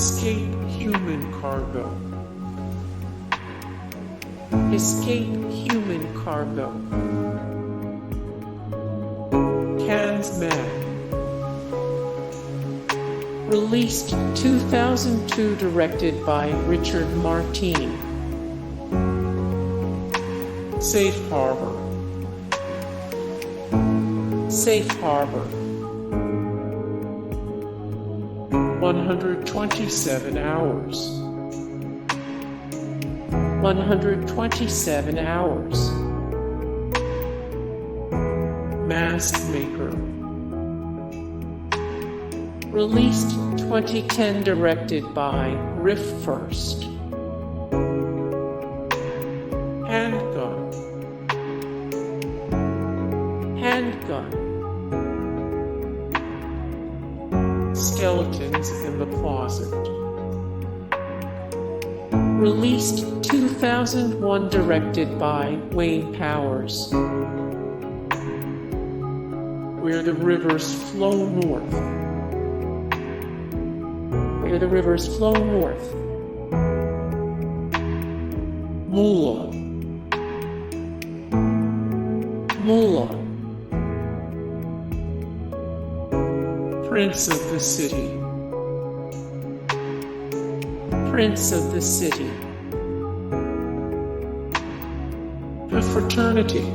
Escape human cargo. Escape human cargo. Cans Man. Released 2002, directed by Richard Martini. Safe Harbor. Safe Harbor. 127 hours. 127 hours. Mask Maker. Released 2010, directed by Riff First. Handgun. Handgun. Skeletons in the Closet. Released 2001, directed by Wayne Powers. Where the Rivers Flow North. Where the Rivers Flow North. Moola. Moola. Prince of the City. Prince of the City. The Fraternity.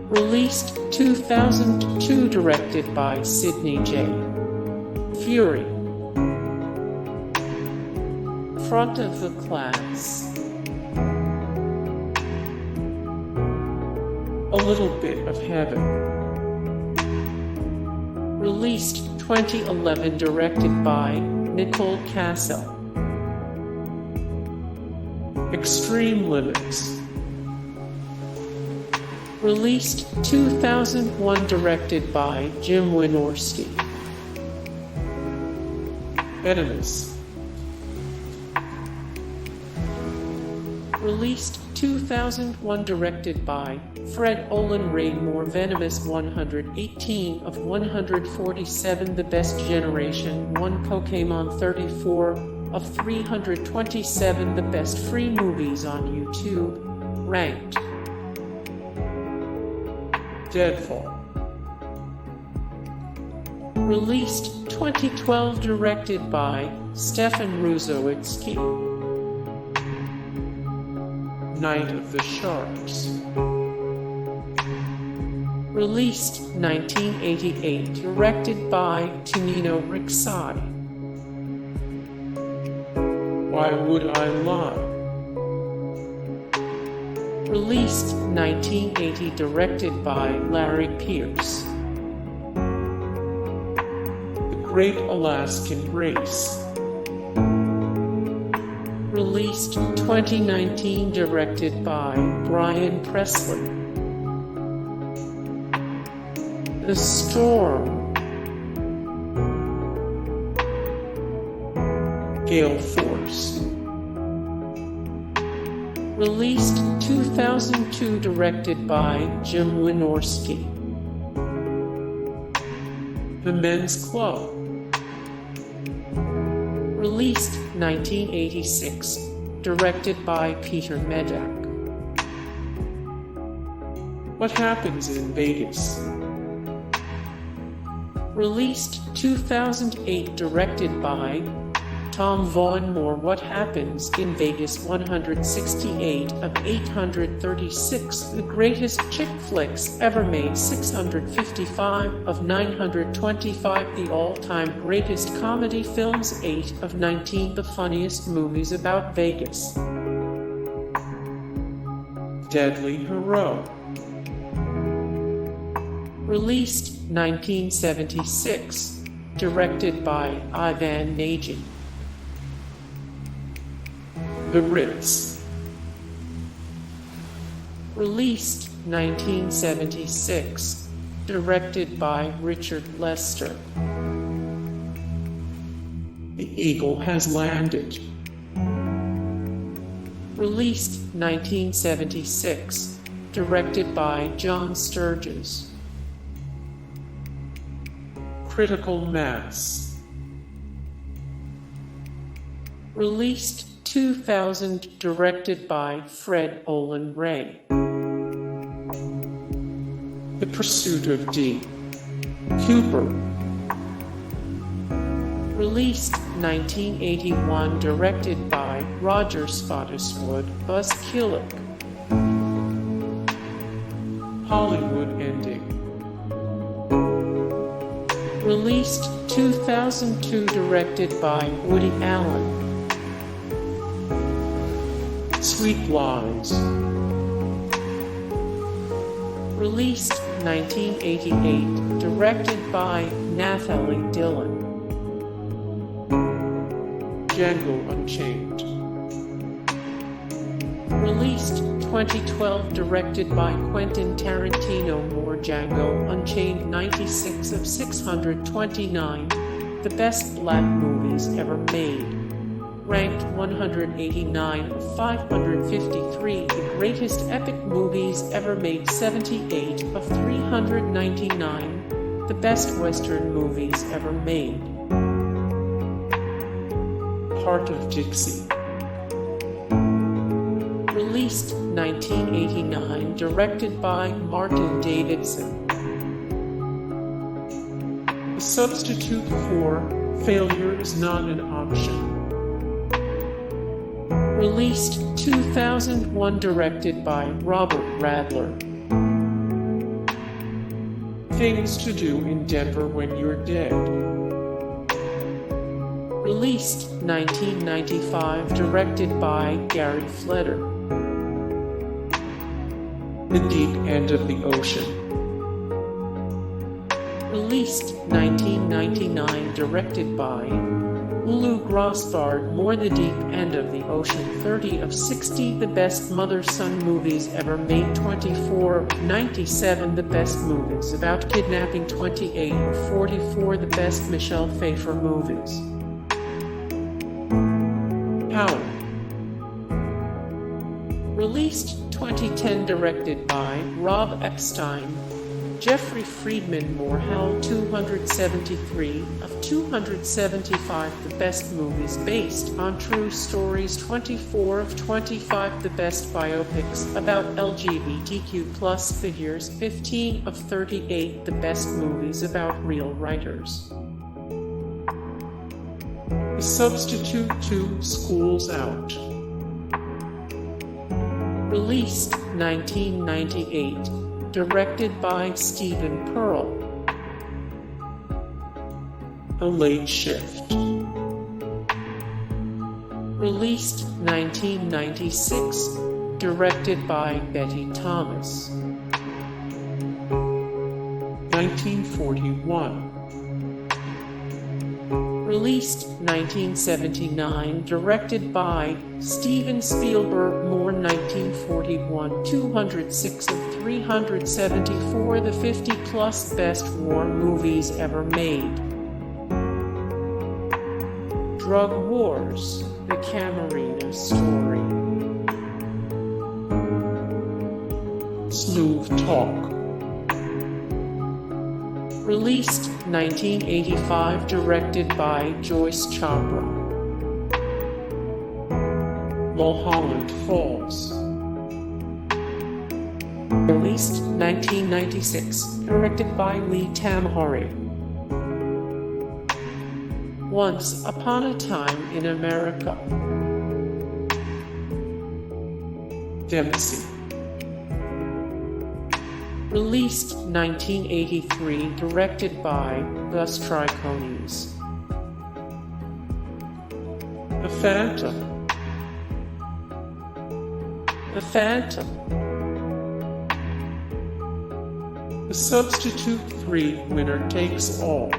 Released 2002, directed by Sidney J. Fury. Front of the Class. A Little Bit of Heaven. Released 2011, directed by Nicole Cassell. Extreme Limits. Released 2001, directed by Jim Wynorski. Venomous. Released 2001, directed by Fred Olen Raymore. Venomous 118 of 147, The Best Generation 1. Pokemon 34 of 327, The Best Free Movies on YouTube. Ranked. Deadfall. Released 2012, directed by Stefan Ruzowitzki. Night of the Sharks. Released 1988, directed by Tonino Rixai. Why Would I Lie? Released 1980, directed by Larry Pierce. The Great Alaskan Race. Released 2019, directed by Brian Presley. The Storm. Gale Force. Released 2002, directed by Jim Wynorski. The Men's Club. Released 1986, directed by Peter Medak. What Happens in Vegas. Released 2008, directed by Tom Vaughan Moore. What Happens in Vegas 168 of 836, the greatest chick flicks ever made. 655 of 925, the all-time greatest comedy films. 8 of 19, the funniest movies about Vegas. Deadly Hero. Released 1976, directed by Ivan Nagy. The Ritz. Released 1976, directed by Richard Lester. The Eagle Has Landed. Released 1976, directed by John Sturges. Critical Mass. Released 2000, directed by Fred Olen Ray. The Pursuit of D. Cooper. Released 1981, directed by Roger Spottiswoode, Buzz Killick. Hollywood Ending. Released 2002, directed by Woody Allen. Sweet Lies. Released 1988, directed by Nathalie Dillon. Django Unchained. Released 2012, directed by Quentin Tarantino. More Django Unchained, 96 of 629, the best black movies ever made. Ranked 189 of 553, the greatest epic movies ever made. 78 of 399, the best Western movies ever made. Heart of Dixie. Released 1989, directed by Martin Davidson. The substitute for Failure is Not an Option. Released 2001, directed by Robert Radler. Things to Do in Denver When You're Dead. Released 1995, directed by Gary Fleder. The Deep End of the Ocean. Released 1999, directed by Lou Grossbard. More The Deep End of the Ocean. 30 of 60, the best mother-son movies ever made. 24 of 97, the best movies about kidnapping. 28 of 44, the best Michelle Pfeiffer movies. Howl. Released 2010, directed by Rob Epstein. Jeffrey Friedman. More Howl. 273 of 275, the best movies based on true stories. 24 of 25, the best biopics about LGBTQ plus figures. 15 of 38, the best movies about real writers. The Substitute 2, School's Out. Released 1998, directed by Stephen Pearl. The Late Shift. Released 1996, directed by Betty Thomas. 1941. Released 1979, directed by Steven Spielberg. More 1941, 206 of 374, the 50-plus best war movies ever made. Drug Wars, the Camarena story. Smooth Talk. Released 1985, directed by Joyce Chopra. Mulholland Falls. Released 1996, directed by Lee Tamahori. Once Upon a Time in America. Dempsey. Released 1983, directed by Gus Triconis. The Phantom. The Phantom. The Substitute 3, Winner Takes All.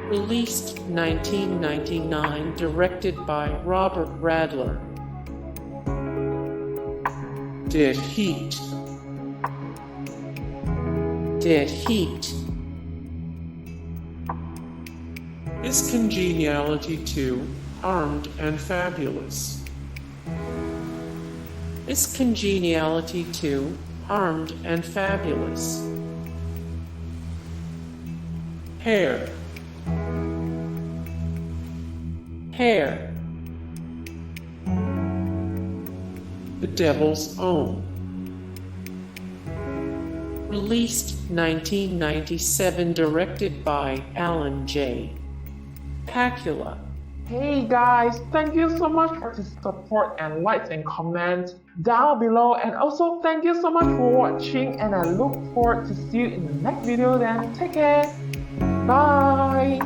Released 1999, directed by Robert Radler. Dead Heat. Dead Heat. Is Congeniality 2, Armed and Fabulous? Is Congeniality 2, Armed and Fabulous? Hair. Hair. The Devil's Own. Released 1997, directed by Alan J. Pakula. Hey guys, thank you so much for the support and likes and comments down below, and also thank you so much for watching, and I look forward to see you in the next video. Then take care, bye.